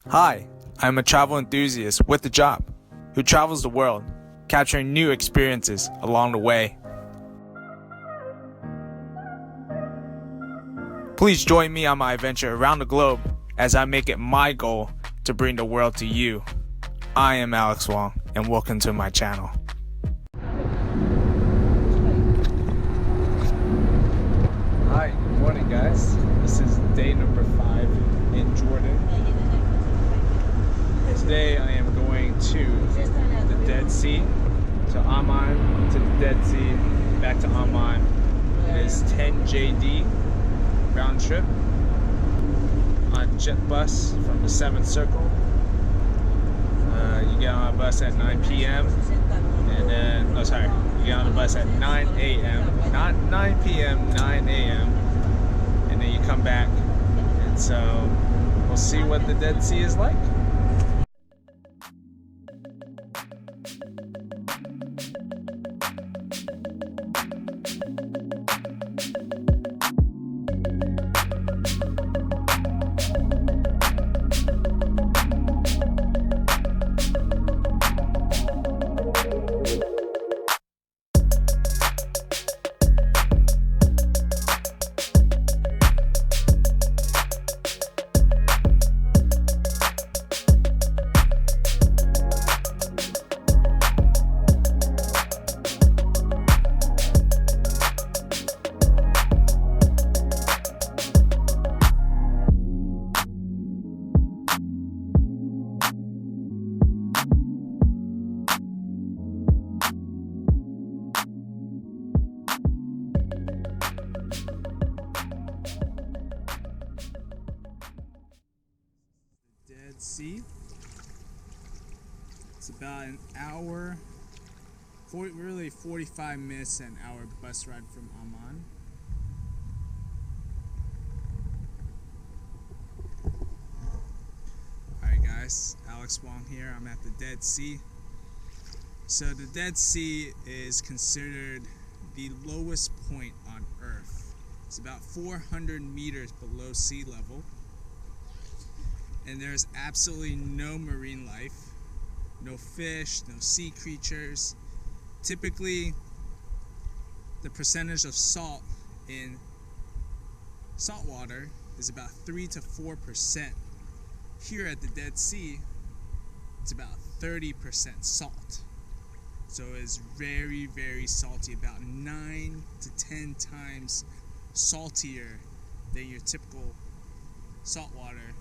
Hi, I'm a travel enthusiast with a job who travels the world, capturing new experiences along the way. Please join me on my adventure around the globe as I make it my goal to bring the world to you. I am Alex Wong, and welcome to my channel. Hi, good morning guys. This is day number 5 in Jordan. Today I am going to the Dead Sea, to Amman, to the Dead Sea, back to Amman. It is 10 JD round trip on jet bus from the 7th Circle. You get on a bus at 9 p.m. and then, you get on the bus at 9 a.m. Not 9 p.m., 9 a.m. and then you come back, and so we'll see what the Dead Sea is like. Dead Sea. It's about an hour, 45 minutes, an hour bus ride from Amman. Alright guys, Alex Wong here. I'm at the Dead Sea. So the Dead Sea is considered the lowest point on Earth. It's about 400 meters below sea level. And there's absolutely no marine life, no fish, no sea creatures. Typically, the percentage of salt in salt water is about 3 to 4%. Here at the Dead Sea, it's about 30% salt. So it's very, very salty, about 9 to 10 times saltier than your typical salt water,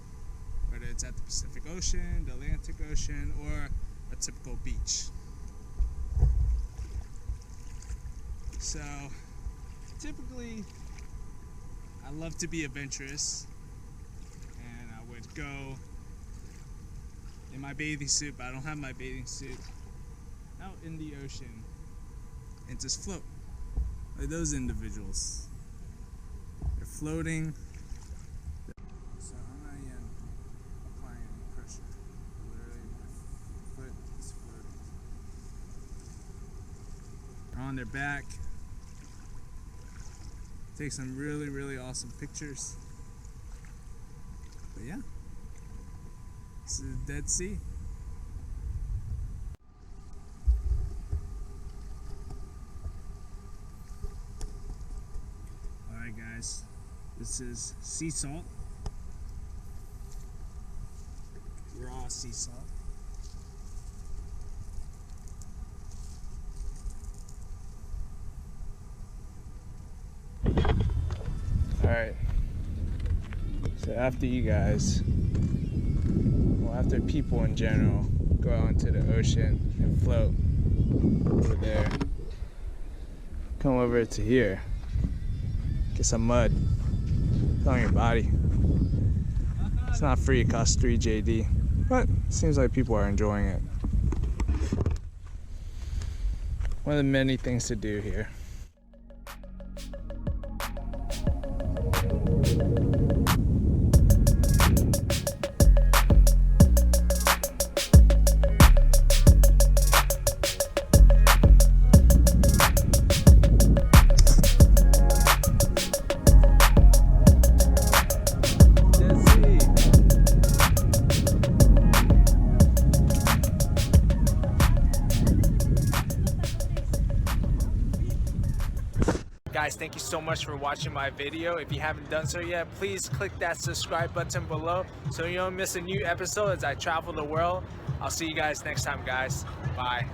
whether it's at the Pacific Ocean, the Atlantic Ocean, or a typical beach. So, typically, I love to be adventurous, and I would go in my bathing suit, but I don't have my bathing suit, out in the ocean and just float, like those individuals. They're floating. On their back, take some really, really awesome pictures. But yeah, this is the Dead Sea. Alright guys, this is sea salt, raw sea salt. Alright, so after you guys, well, after people in general go out into the ocean and float over there, come over to here, get some mud, put on your body. It's not free, it costs 3 JD, but it seems like people are enjoying it. One of the many things to do here. Guys, thank you so much for watching my video. If you haven't done so yet, please click that subscribe button below so you don't miss a new episode as I travel the world. I'll see you guys next time, guys. Bye.